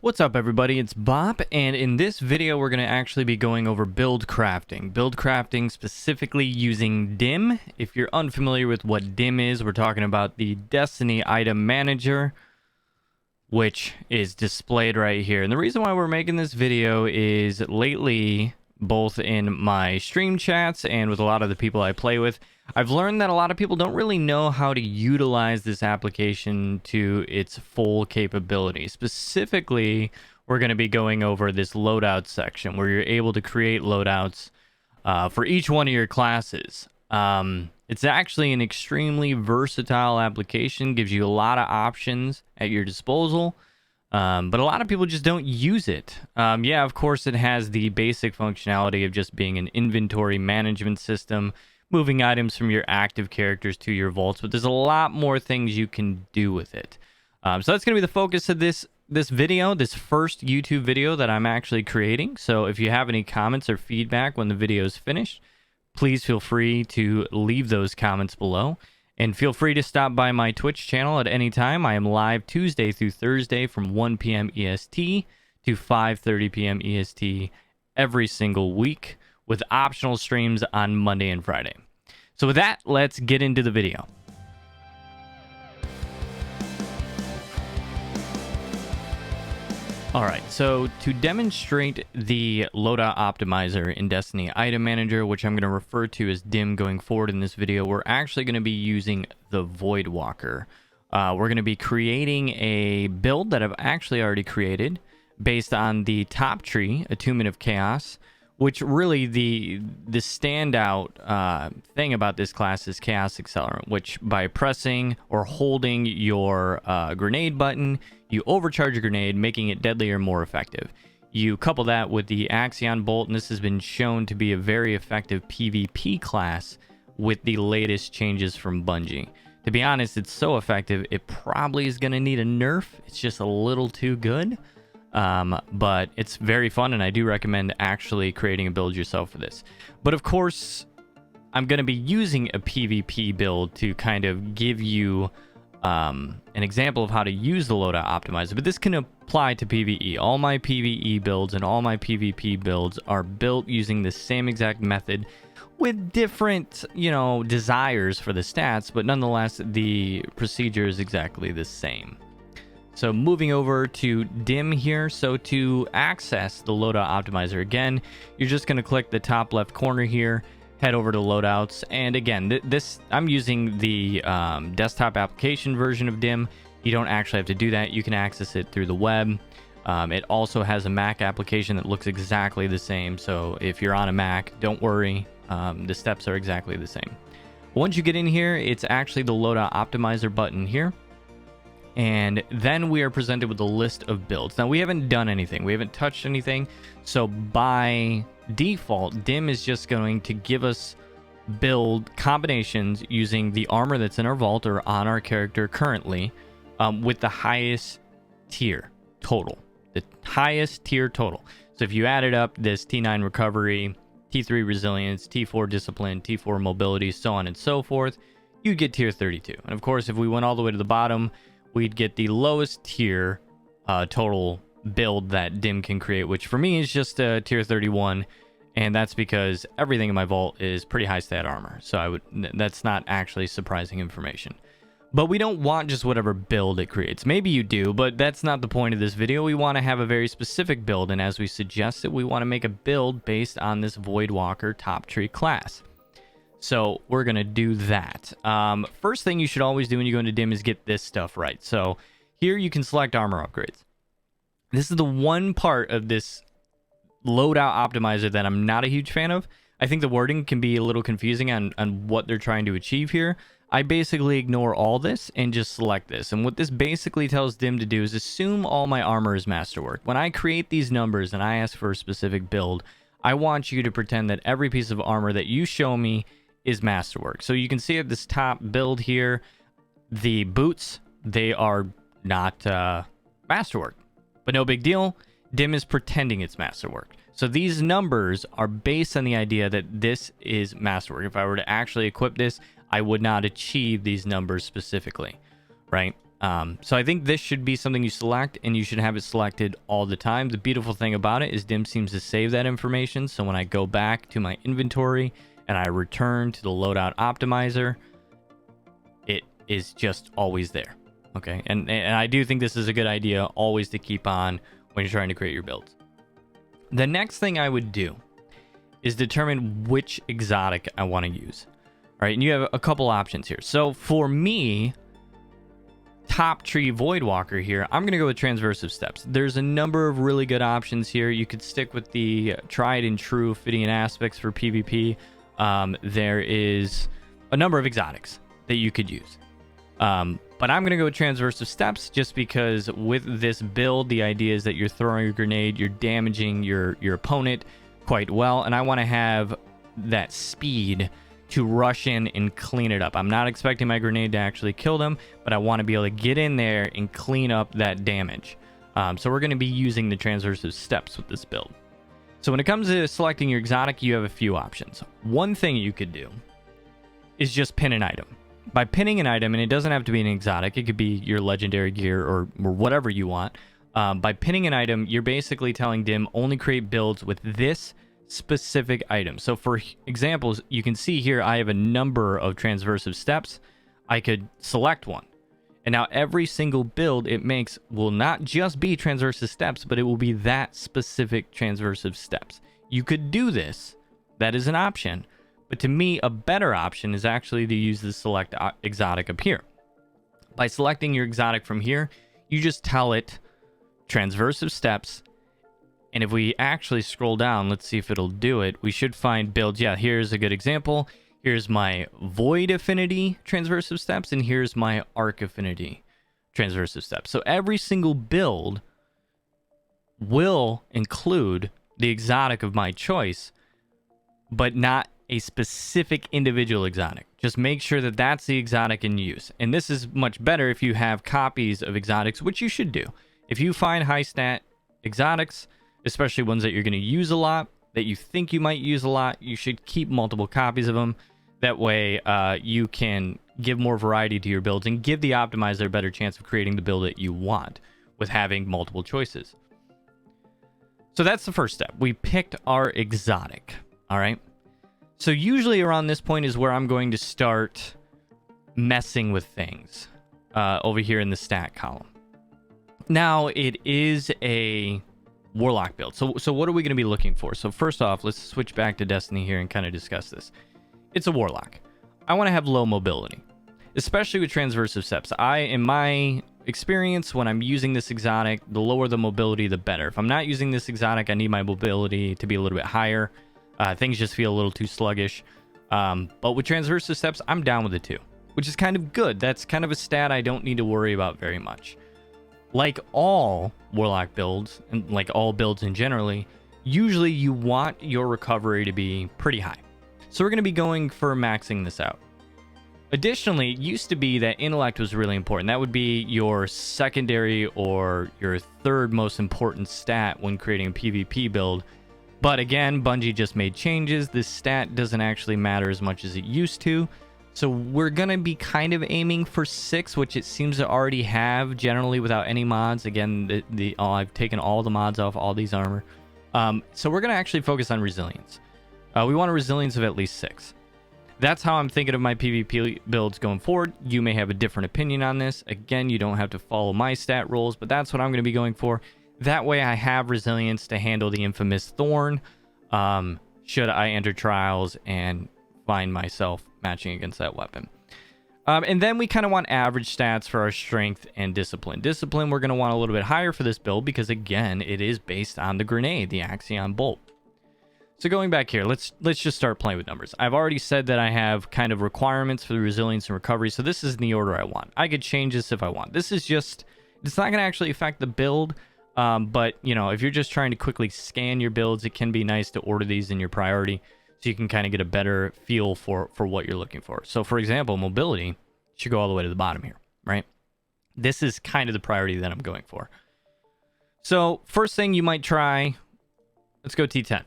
What's up everybody, it's Bob, and in this video we're going to actually be going over build crafting. Build crafting specifically using DIM. If you're unfamiliar with what DIM is, we're talking about the Destiny Item Manger, which is displayed right here. And the reason why we're making this video is lately, both in my stream chats and with a lot of the people I play with, I've learned that a lot of people don't really know how to utilize this application to its full capability. Specifically, we're going to be going over this loadout section where you're able to create loadouts for each one of your classes. It's actually an extremely versatile application, gives you a lot of options at your disposal, but a lot of people just don't use it. Yeah, of course, it has the basic functionality of just being an inventory management system, moving items from your active characters to your vaults, but there's a lot more things you can do with it. So that's going to be the focus of this video, this first YouTube video that I'm actually creating. So if you have any comments or feedback when the video is finished, please feel free to leave those comments below. And feel free to stop by my Twitch channel at any time. I am live Tuesday through Thursday from 1 p.m. EST to 5:30 p.m. EST every single week, with optional streams on Monday and Friday. So with that, let's get into the video. Alright, so to demonstrate the loadout optimizer in Destiny Item Manager, which I'm going to refer to as DIM going forward in this video, we're actually going to be using the Voidwalker. We're going to be creating a build that I've actually already created based on the top tree, Attunement of Chaos, which really the standout thing about this class is Chaos Accelerant, which by pressing or holding your grenade button, you overcharge your grenade, making it deadlier and more effective. You couple that with the Axion Bolt, and this has been shown to be a very effective PvP class with the latest changes from Bungie. To be honest, it's so effective, it probably is going to need a nerf. It's just a little too good. But it's very fun, and I do recommend actually creating a build yourself for this. But of course, I'm going to be using a PvP build to kind of give you an example of how to use the loadout optimizer, but this can apply to PvE. All my PvE builds and all my PvP builds are built using the same exact method with different, desires for the stats, but nonetheless, the procedure is exactly the same. So moving over to DIM here. So to access the loadout optimizer, again, you're just going to click the top left corner here, head over to loadouts. And again, I'm using the desktop application version of DIM. You don't actually have to do that. You can access it through the web. It also has a Mac application that looks exactly the same. So if you're on a Mac, don't worry. The steps are exactly the same. Once you get in here, it's actually the loadout optimizer button here. And then we are presented with a list of builds. Now, we haven't done anything. We haven't touched anything. So by default, DIM is just going to give us build combinations using the armor that's in our vault or on our character currently, with the highest tier total. The highest tier total. So if you added up this T9 recovery, T3 resilience, T4 discipline, T4 mobility, so on and so forth, you'd get tier 32. And of course, if we went all the way to the bottom, we'd get the lowest tier total build that DIM can create, which for me is just tier 31, and that's because everything in my vault is pretty high stat armor. So that's not actually surprising information. But we don't want just whatever build it creates. Maybe you do, but that's not the point of this video. We want to have a very specific build, and as we suggested, we want to make a build based on this Voidwalker top tree class. So we're going to do that. First thing you should always do when you go into DIM is get this stuff right. So here you can select armor upgrades. This is the one part of this loadout optimizer that I'm not a huge fan of. I think the wording can be a little confusing on what they're trying to achieve here. I basically ignore all this and just select this. And what this basically tells DIM to do is assume all my armor is masterwork. When I create these numbers and I ask for a specific build, I want you to pretend that every piece of armor that you show me is masterwork. So you can see at this top build here, the boots, they are not masterwork, but no big deal. DIM is pretending it's masterwork. So these numbers are based on the idea that this is masterwork. If I were to actually equip this, I would not achieve these numbers specifically, right? So I think this should be something you select, and you should have it selected all the time. The beautiful thing about it is Dim seems to save that information. So when I go back to my inventory and I return to the loadout optimizer, it is just always there. Okay, and I do think this is a good idea always to keep on when you're trying to create your builds. The next thing I would do is determine which exotic I want to use. All right, and you have a couple options here. So for me, top tree Voidwalker here, I'm going to go with Transversive Steps. There's a number of really good options here. You could stick with the tried and true Ophidian aspects for PvP. There is a number of exotics that you could use. But I'm going to go with Transversive Steps just because with this build, the idea is that you're throwing a grenade, you're damaging your opponent quite well, and I want to have that speed to rush in and clean it up. I'm not expecting my grenade to actually kill them, but I want to be able to get in there and clean up that damage. So we're going to be using the Transversive Steps with this build. So when it comes to selecting your exotic, you have a few options. One thing you could do is just pin an item. By pinning an item, and it doesn't have to be an exotic, it could be your legendary gear or whatever you want. By pinning an item, you're basically telling Dim only create builds with this specific item. So for examples, you can see here I have a number of Transversive Steps. I could select one. And now every single build it makes will not just be Transversive Steps, but it will be that specific Transversive Steps. You could do this. That is an option. But to me, a better option is actually to use the select exotic up here. By selecting your exotic from here, you just tell it Transversive Steps. And if we actually scroll down, let's see if it'll do it. We should find builds. Yeah, here's a good example. Here's my Void Affinity Transversive Steps, and here's my Arc Affinity Transversive Steps. So every single build will include the exotic of my choice, but not a specific individual exotic. Just make sure that that's the exotic in use. And this is much better if you have copies of exotics, which you should do. If you find high stat exotics, especially ones that you're going to use a lot, that you think you might use a lot, you should keep multiple copies of them. That way you can give more variety to your builds and give the optimizer a better chance of creating the build that you want with having multiple choices. So that's the first step. We picked our exotic. All right. So usually around this point is where I'm going to start messing with things over here in the stat column. Now it is a Warlock build. So what are we going to be looking for? So first off, let's switch back to Destiny here and kind of discuss this. It's a Warlock. I want to have low mobility, especially with Transversive Steps. In my experience, when I'm using this exotic, the lower the mobility, the better. If I'm not using this exotic, I need my mobility to be a little bit higher. Things just feel a little too sluggish. But with Transversive Steps, I'm down with it too, which is kind of good. That's kind of a stat I don't need to worry about very much. Like all Warlock builds, and like all builds in generally, usually you want your recovery to be pretty high. So we're going to be going for maxing this out. Additionally, it used to be that intellect was really important. That would be your secondary or your third most important stat when creating a PvP build. But again, Bungie just made changes. This stat doesn't actually matter as much as it used to. So we're going to be kind of aiming for 6, which it seems to already have generally without any mods. Again, I've taken all the mods off all these armor. So we're going to actually focus on resilience. We want a resilience of at least 6. That's how I'm thinking of my PvP builds going forward. You may have a different opinion on this. Again, you don't have to follow my stat rules, but that's what I'm going to be going for. That way I have resilience to handle the infamous Thorn should I enter trials and find myself matching against that weapon. And then we kind of want average stats for our strength and discipline. Discipline we're going to want a little bit higher for this build because, again, it is based on the grenade, the Axion Bolt. So going back here, let's just start playing with numbers. I've already said that I have kind of requirements for the resilience and recovery, so this is in the order I want. I could change this if I want. This is just, it's not going to actually affect the build, but, you know, if you're just trying to quickly scan your builds, it can be nice to order these in your priority so you can kind of get a better feel for what you're looking for. So, for example, mobility should go all the way to the bottom here, right? This is kind of the priority that I'm going for. So, first thing you might try, let's go T10.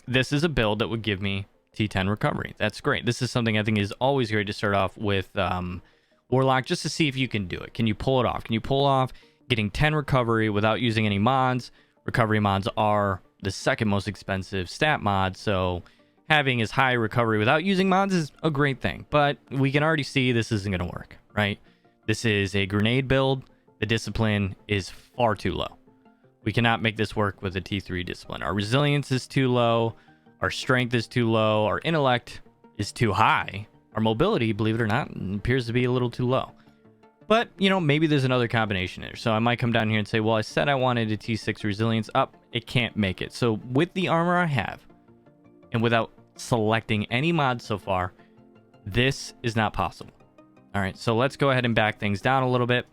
This is a build that would give me T10 recovery. That's great. This is something I think is always great to start off with Warlock, just to see if you can do it. Can you pull it off? Can you pull off getting 10 recovery without using any mods? Recovery mods are the second most expensive stat mod, so having as high recovery without using mods is a great thing. But we can already see this isn't going to work, right? This is a grenade build. The discipline is far too low. We cannot make this work with a T3 discipline. Our resilience is too low. Our strength is too low. Our intellect is too high. Our mobility, believe it or not, appears to be a little too low. But, you know, maybe there's another combination there. So I might come down here and say, well, I said I wanted a T6 resilience up. It can't make it. So with the armor I have, and without selecting any mods so far, this is not possible. All right, so let's go ahead and back things down a little bit.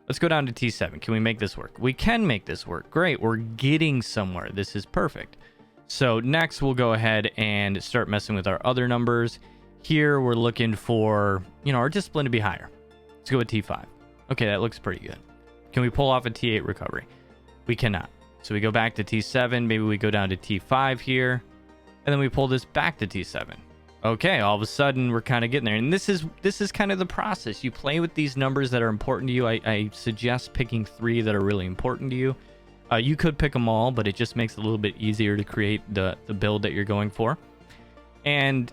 Let's go down to T7. Can we make this work? We can make this work. Great, we're getting somewhere. This is perfect. So next, we'll go ahead and start messing with our other numbers. Here, we're looking for, you know, our discipline to be higher. Let's go with T5. Okay, that looks pretty good. Can we pull off a T8 recovery? We cannot. So we go back to T7. Maybe we go down to T5 here. And then we pull this back to T7. Okay, all of a sudden, we're kind of getting there. And this is kind of the process. You play with these numbers that are important to you. I suggest picking 3 that are really important to you. You could pick them all, but it just makes it a little bit easier to create the build that you're going for. And,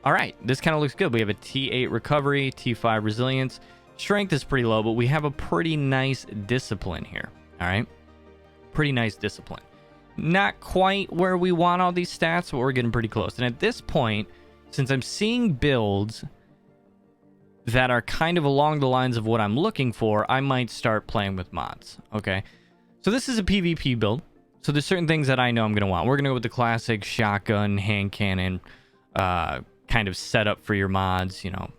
all right, this kind of looks good. We have a T8 recovery, T5 resilience. Strength is pretty low, but we have a pretty nice discipline here. All right, pretty nice discipline. Not quite where we want all these stats, but we're getting pretty close. And at this point, since I'm seeing builds that are kind of along the lines of what I'm looking for, I might start playing with mods. Okay, so this is a PvP build. So there's certain things that I know I'm going to want. We're going to go with the classic shotgun, hand cannon kind of setup for your mods. You know,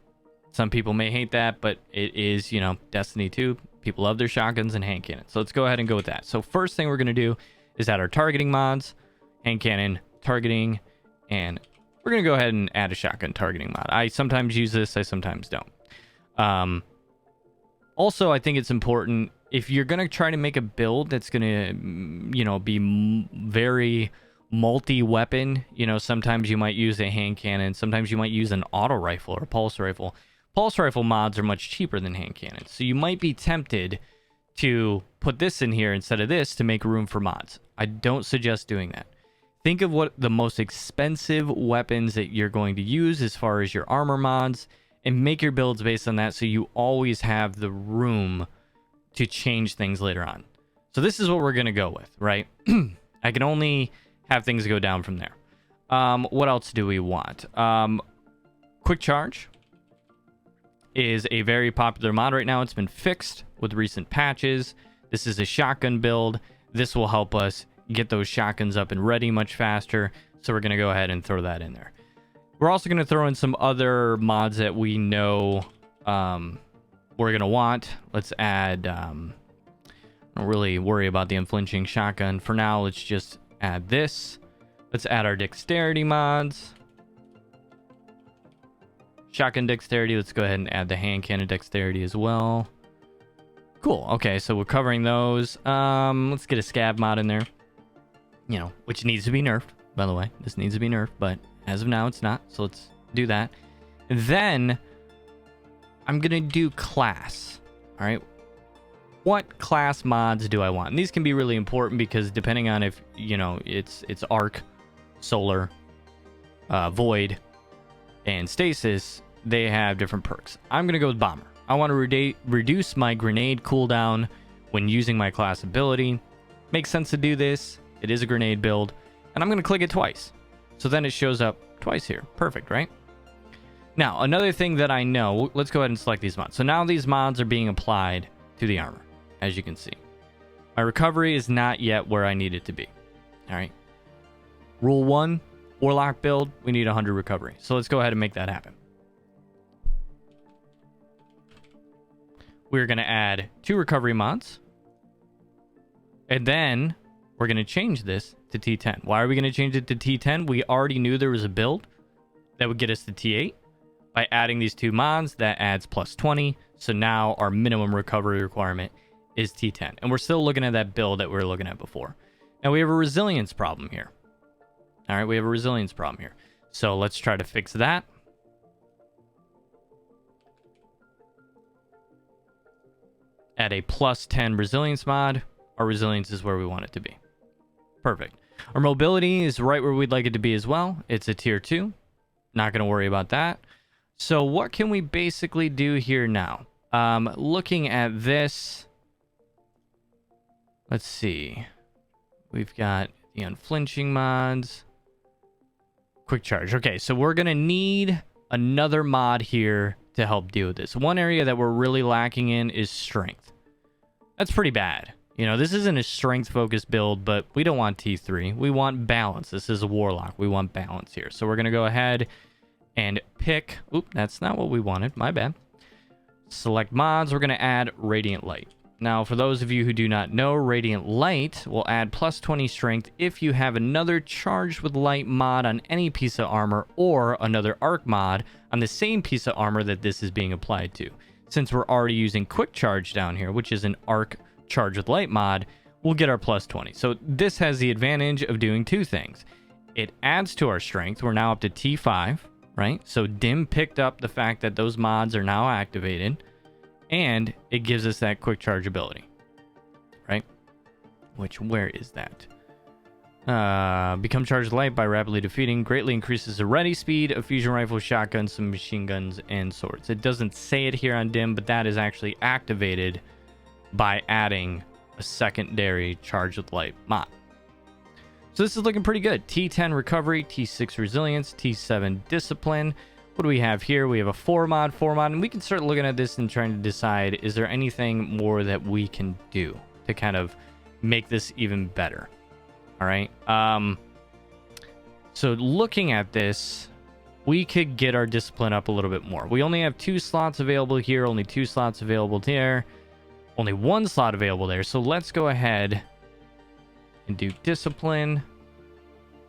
some people may hate that, but it is, you know, Destiny 2. People love their shotguns and hand cannons. So let's go ahead and go with that. So first thing we're going to do is add our targeting mods, hand cannon, targeting, and we're going to go ahead and add a shotgun targeting mod. I sometimes use this, I sometimes don't. Also, I think it's important, if you're going to try to make a build that's going to, you know, be very multi-weapon, you know, sometimes you might use a hand cannon, sometimes you might use an auto rifle or a pulse rifle. Pulse rifle mods are much cheaper than hand cannons, so you might be tempted to put this in here instead of this to make room for mods. I don't suggest doing that. Think of what the most expensive weapons that you're going to use as far as your armor mods, and make your builds based on that so you always have the room to change things later on. So this is what we're going to go with, right? I can only have things go down from there. What else do we want? Quick Charge is a very popular mod right now. It's been fixed with recent patches. This is a shotgun build. This will help us get those shotguns up and ready much faster. So we're going to go ahead and throw that in there. We're also going to throw in some other mods that we know we're going to want. Let's add... don't really worry about the unflinching shotgun. For now, let's just add this. Let's add our dexterity mods. Shotgun dexterity. Let's go ahead and add the hand cannon dexterity as well. Cool. Okay, so we're covering those. Let's get a scab mod in there. You know, which needs to be nerfed, by the way. This needs to be nerfed, but as of now, it's not. So let's do that. And then I'm going to do class. All right. What class mods do I want? And these can be really important because depending on if, you know, it's arc, solar, void, and stasis, they have different perks. I'm going to go with bomber. I want to reduce my grenade cooldown when using my class ability. Makes sense to do this. It is a grenade build. And I'm going to click it twice. So then it shows up twice here. Perfect, right? Now, another thing that I know, let's go ahead and select these mods. So now these mods are being applied to the armor, as you can see. My recovery is not yet where I need it to be. All right. Rule 1, Warlock build, we need 100 recovery. So let's go ahead and make that happen. We're going to add 2 recovery mods. And then we're going to change this to T10. Why are we going to change it to T10? We already knew there was a build that would get us to T8. By adding these 2 mods, that adds plus 20. So now our minimum recovery requirement is T10. And we're still looking at that build that we were looking at before. Now we have a resilience problem here. All right, we have a resilience problem here. So let's try to fix that. at a +10 resilience mod, our resilience is where we want it to be. Perfect. Our mobility is right where we'd like it to be as well. It's a tier 2. Not going to worry about that. So what can we basically do here now? Looking at this, let's see. We've got the unflinching mods. Quick charge. Okay, so we're going to need another mod here to help deal with this. One area that we're really lacking in is strength. That's pretty bad. You know, this isn't a strength-focused build, but we don't want T3. We want balance. This is a Warlock. We want balance here. So we're going to go ahead and pick... Oop, that's not what we wanted. My bad. Select mods. We're going to add Radiant Light. Now, for those of you who do not know, Radiant Light will add +20 strength if you have another charged with light mod on any piece of armor or another arc mod on the same piece of armor that this is being applied to. Since we're already using quick charge down here, which is an arc charge with light mod, we'll get our +20. So this has the advantage of doing two things. It adds to our strength. We're now up to T5, right? So Dim picked up the fact that those mods are now activated. And it gives us that quick charge ability, right? Which, where is that? Become charged light by rapidly defeating. Greatly increases the ready speed of fusion rifles, shotguns, some machine guns, and swords. It doesn't say it here on Dim, but that is actually activated by adding a secondary charged with light mod. So this is looking pretty good. T10 recovery, T6 resilience, T7 discipline. What do we have here? We have a 4 mod, and we can start looking at this and trying to decide, is there anything more that we can do to kind of make this even better? All right. So looking at this, we could get our discipline up a little bit more. We only have 2 slots available here, only 2 slots available there, only 1 slot available there. So let's go ahead and do discipline,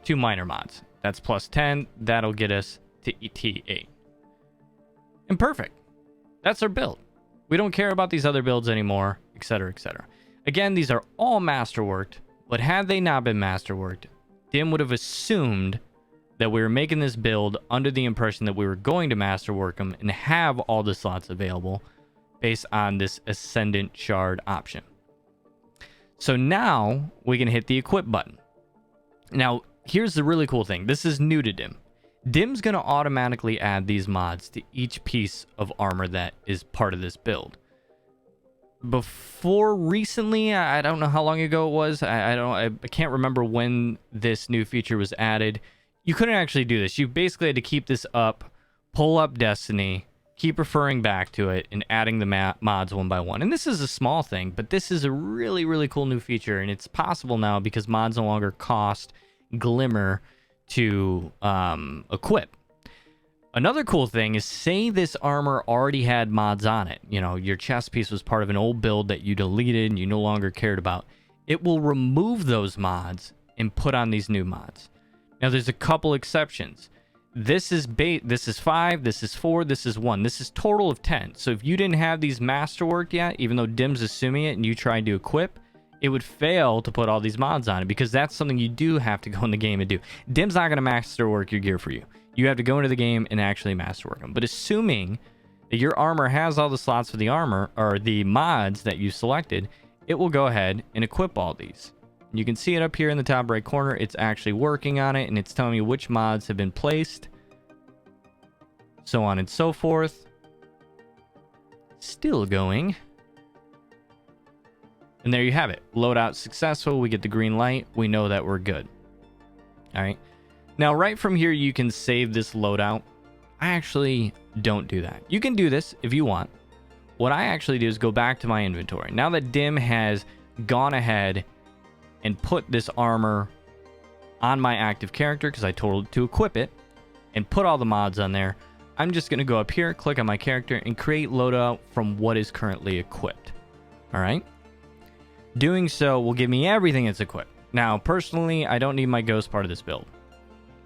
2 minor mods. That's +10. That'll get us to T8. And perfect. That's our build. We don't care about these other builds anymore, etc., etc. Again, these are all masterworked, but had they not been masterworked, Dim would have assumed that we were making this build under the impression that we were going to masterwork them and have all the slots available based on this Ascendant Shard option. So now we can hit the equip button. Now, here's the really cool thing. This is new to Dim. Dim's going to automatically add these mods to each piece of armor that is part of this build. Before recently, I don't know how long ago it was. I can't remember when this new feature was added. You couldn't actually do this. You basically had to keep this up, pull up Destiny, keep referring back to it, and adding the mods one by one. And this is a small thing, but this is a really, really cool new feature, and it's possible now because mods no longer cost Glimmer to equip. Another cool thing is, say this armor already had mods on it. You know, your chest piece was part of an old build that you deleted and you no longer cared about. It will remove those mods and put on these new mods. Now, there's a couple exceptions. This is 5, this is 4, this is 1. This is total of 10. So if you didn't have these masterworked yet, even though Dim's assuming it and you tried to equip, it would fail to put all these mods on it because that's something you do have to go in the game and do. Dim's not going to masterwork your gear for you. You have to go into the game and actually masterwork them. But assuming that your armor has all the slots for the armor or the mods that you selected, it will go ahead and equip all these. You can see it up here in the top right corner. It's actually working on it and it's telling you which mods have been placed. So on and so forth. Still going. And there you have it. Loadout successful. We get the green light. We know that we're good. All right. Now, right from here, you can save this loadout. I actually don't do that. You can do this if you want. What I actually do is go back to my inventory. Now that Dim has gone ahead and put this armor on my active character, because I told it to equip it, and put all the mods on there, I'm just going to go up here, click on my character, and create loadout from what is currently equipped. All right. Doing so will give me everything that's equipped. Now, personally, I don't need my ghost part of this build.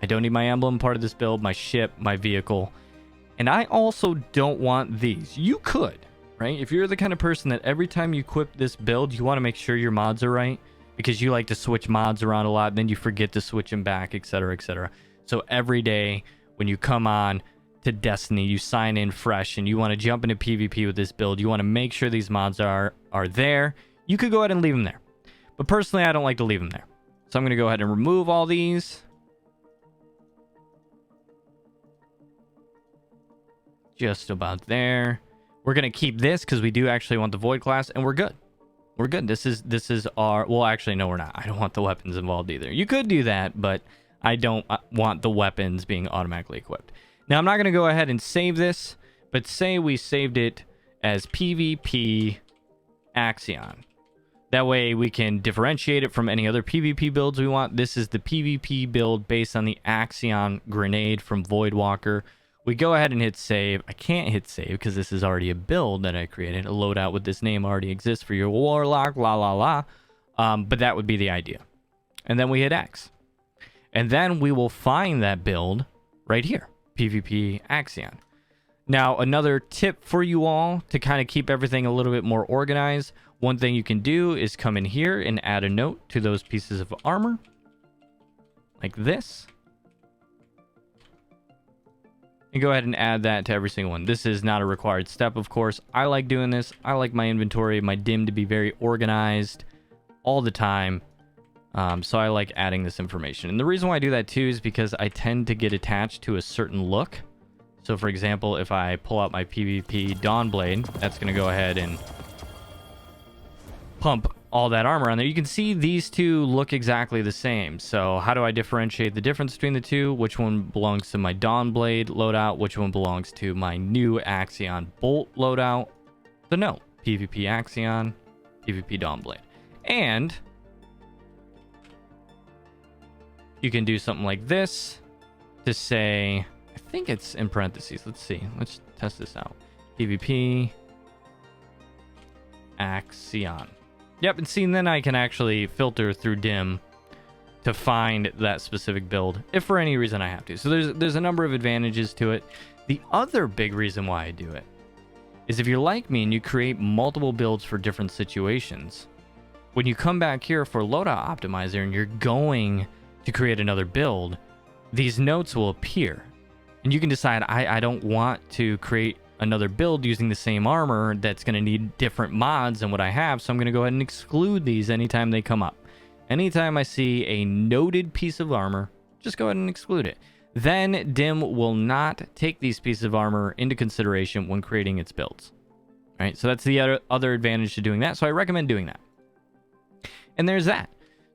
I don't need my emblem part of this build, my ship, my vehicle. And I also don't want these. You could, right? If you're the kind of person that every time you equip this build, you want to make sure your mods are right because you like to switch mods around a lot, and then you forget to switch them back, etc., etc. So every day when you come on to Destiny, you sign in fresh, and you want to jump into PvP with this build, you want to make sure these mods are there, you could go ahead and leave them there. But personally, I don't like to leave them there. So I'm going to go ahead and remove all these. Just about there. We're going to keep this because we do actually want the Void class, and we're good. We're good. This is our... Well, actually, no, we're not. I don't want the weapons involved either. You could do that, but I don't want the weapons being automatically equipped. Now, I'm not going to go ahead and save this, but say we saved it as PvP Axion. That way, we can differentiate it from any other PvP builds we want. This is the PvP build based on the Axion grenade from Voidwalker. We go ahead and hit save. I can't hit save because this is already a build that I created. A loadout with this name already exists for your Warlock, but that would be the idea. And then we hit X. And then we will find that build right here, PvP Axion. Now, another tip for you all to kind of keep everything a little bit more organized. One thing you can do is come in here and add a note to those pieces of armor. Like this. And go ahead and add that to every single one. This is not a required step, of course. I like doing this. I like my inventory, my dim to be very organized all the time. So I like adding this information. And the reason why I do that too is because I tend to get attached to a certain look. So for example, if I pull out my PvP Dawnblade, that's going to go ahead and pump all that armor on there. You can see these two look exactly the same. So how do I differentiate the difference between the two? Which one belongs to my Dawnblade loadout? Which one belongs to my new Axion Bolt loadout? So no, PvP Axion, PvP Dawnblade. And you can do something like this to say, I think it's in parentheses. Let's see. Let's test this out. PvP Axion. Yep, and see, then I can actually filter through dim to find that specific build if for any reason I have to. So there's a number of advantages to it. The other big reason why I do it is if you're like me and you create multiple builds for different situations, when you come back here for Loadout Optimizer and you're going to create another build, these notes will appear. And you can decide, I don't want to create another build using the same armor that's going to need different mods than what I have, so I'm going to go ahead and exclude these anytime they come up. Anytime I see a noted piece of armor, just go ahead and exclude it. Then dim will not take these pieces of armor into consideration when creating its builds. All right, so that's the other advantage to doing that, so I recommend doing that. And there's that.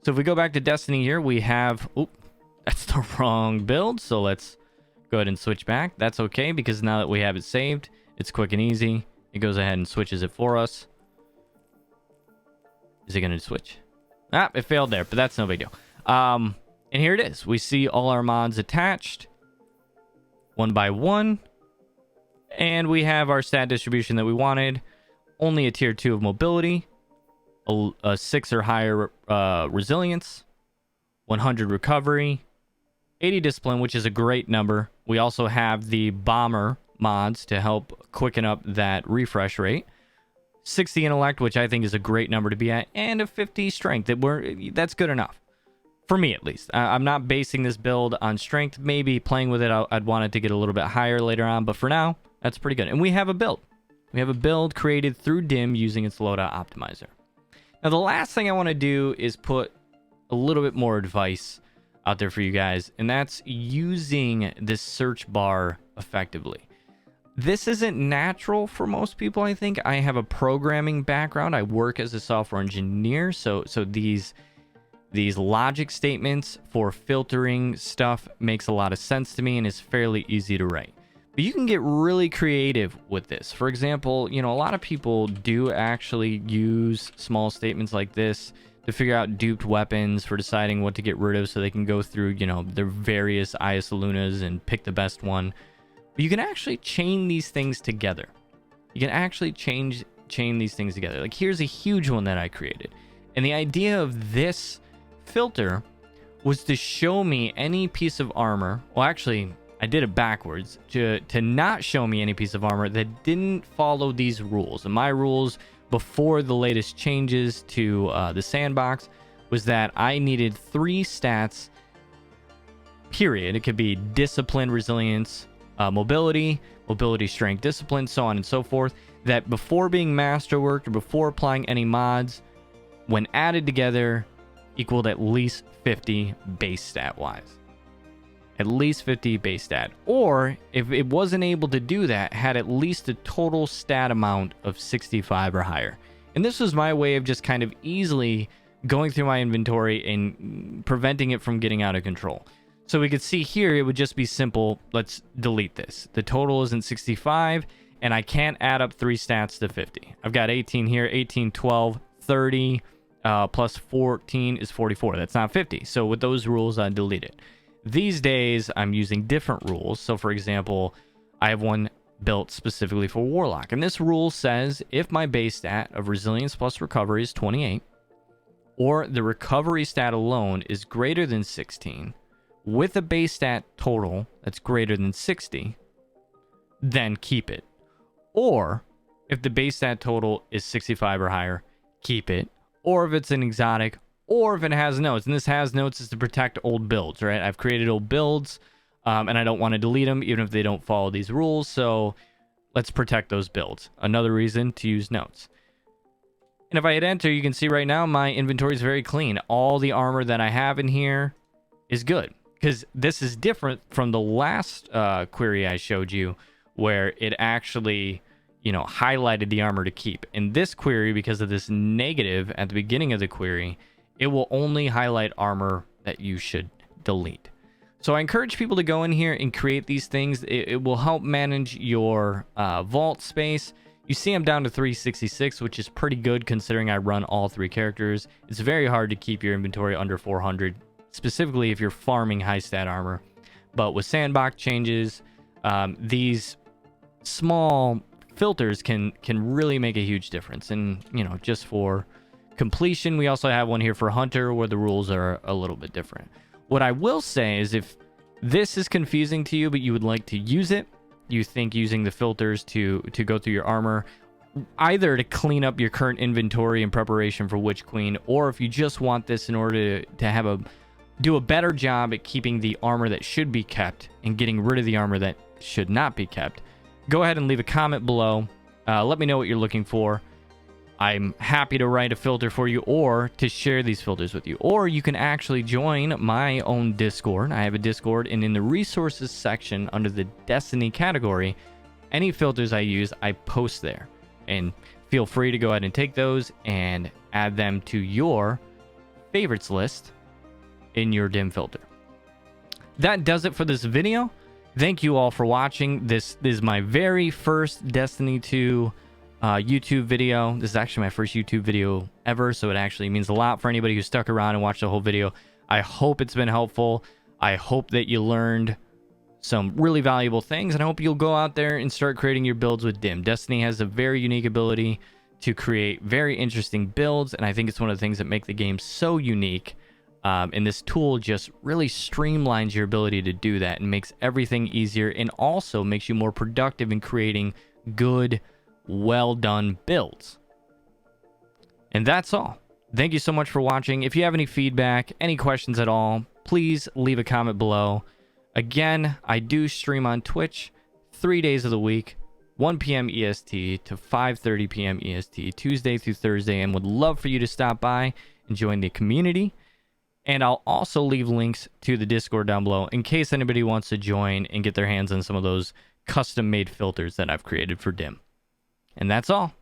So if we go back to Destiny here, we have... Oh, that's the wrong build, so let's go ahead and switch back. That's okay, because now that we have it saved, it's quick and easy. It goes ahead and switches it for us. Is it going to switch? Ah, it failed there, but that's no big deal. And here it is. We see all our mods attached, one by one. And we have our stat distribution that we wanted. Only a tier 2 of mobility, a 6 or higher resilience, 100 recovery, 80 discipline, which is a great number. We also have the bomber mods to help quicken up that refresh rate. 60 intellect, which I think is a great number to be at, and a 50 strength. That's good enough. For me, at least. I'm not basing this build on strength. Maybe playing with it, I'd want it to get a little bit higher later on, but for now, that's pretty good. And we have a build. We have a build created through dim using its loadout optimizer. Now, the last thing I want to do is put a little bit more advice out there for you guys, and that's using this search bar effectively. This isn't natural for most people, I think. I have a programming background. I work as a software engineer, so these logic statements for filtering stuff makes a lot of sense to me and is fairly easy to write. But you can get really creative with this. For example, a lot of people do actually use small statements like this to figure out duped weapons for deciding what to get rid of so they can go through, their various Lunas and pick the best one. But you can actually chain these things together. You can actually chain these things together. Like, here's a huge one that I created. And the idea of this filter was to show me any piece of armor. Well, actually, I did it backwards to not show me any piece of armor that didn't follow these rules. And my rules before the latest changes to the sandbox was that I needed 3 stats, period. It could be discipline, resilience, mobility, strength, discipline, so on and so forth, that before being masterworked or before applying any mods, when added together, equaled at least 50 base stat wise. At least 50 base stat. Or if it wasn't able to do that, had at least a total stat amount of 65 or higher. And this was my way of just kind of easily going through my inventory and preventing it from getting out of control. So we could see here, it would just be simple. Let's delete this. The total isn't 65, and I can't add up 3 stats to 50. I've got 18 here, 18, 12, 30, plus 14 is 44. That's not 50. So with those rules, I delete it. These days, I'm using different rules. So for example, I have one built specifically for Warlock. And this rule says if my base stat of resilience plus recovery is 28, or the recovery stat alone is greater than 16, with a base stat total that's greater than 60, then keep it. Or if the base stat total is 65 or higher, keep it. Or if it's an exotic, or if it has notes. And this has notes is to protect old builds, right? I've created old builds, and I don't want to delete them even if they don't follow these rules. So let's protect those builds. Another reason to use notes. And if I hit enter, you can see right now my inventory is very clean. All the armor that I have in here is good, because this is different from the last query I showed you, where it actually, you know, highlighted the armor to keep. In this query, because of this negative at the beginning of the query, it will only highlight armor that you should delete. So I encourage people to go in here and create these things. It will help manage your vault space. You see I'm down to 366, which is pretty good considering I run all 3 characters. It's very hard to keep your inventory under 400, specifically if you're farming high stat armor. But with sandbox changes, these small filters can really make a huge difference. And, you know, just for completion, we also have one here for Hunter where the rules are a little bit different. What I will say is if this is confusing to you, but you would like to use it, you think using the filters to go through your armor, either to clean up your current inventory in preparation for Witch Queen, or if you just want this in order to do a better job at keeping the armor that should be kept and getting rid of the armor that should not be kept, go ahead and leave a comment below. Let me know what you're looking for. I'm happy to write a filter for you or to share these filters with you. Or you can actually join my own Discord. I have a Discord, and in the resources section under the Destiny category, any filters I use, I post there. And feel free to go ahead and take those and add them to your favorites list in your dim filter. That does it for this video. Thank you all for watching. This is my very first Destiny 2 YouTube video. This is actually my first YouTube video ever, so it actually means a lot for anybody who stuck around and watched the whole video. I hope it's been helpful. I hope that you learned some really valuable things, and I hope you'll go out there and start creating your builds with Dim. Destiny has a very unique ability to create very interesting builds, and I think it's one of the things that make the game so unique. And this tool just really streamlines your ability to do that and makes everything easier, and also makes you more productive in creating good, well done builds. And that's all. Thank you so much for watching. If you have any feedback, any questions at all, please leave a comment below. Again, I do stream on Twitch 3 days of the week, 1 p.m. EST to 5:30 p.m. EST, Tuesday through Thursday, and would love for you to stop by and join the community. And I'll also leave links to the Discord down below in case anybody wants to join and get their hands on some of those custom-made filters that I've created for Dim. And that's all.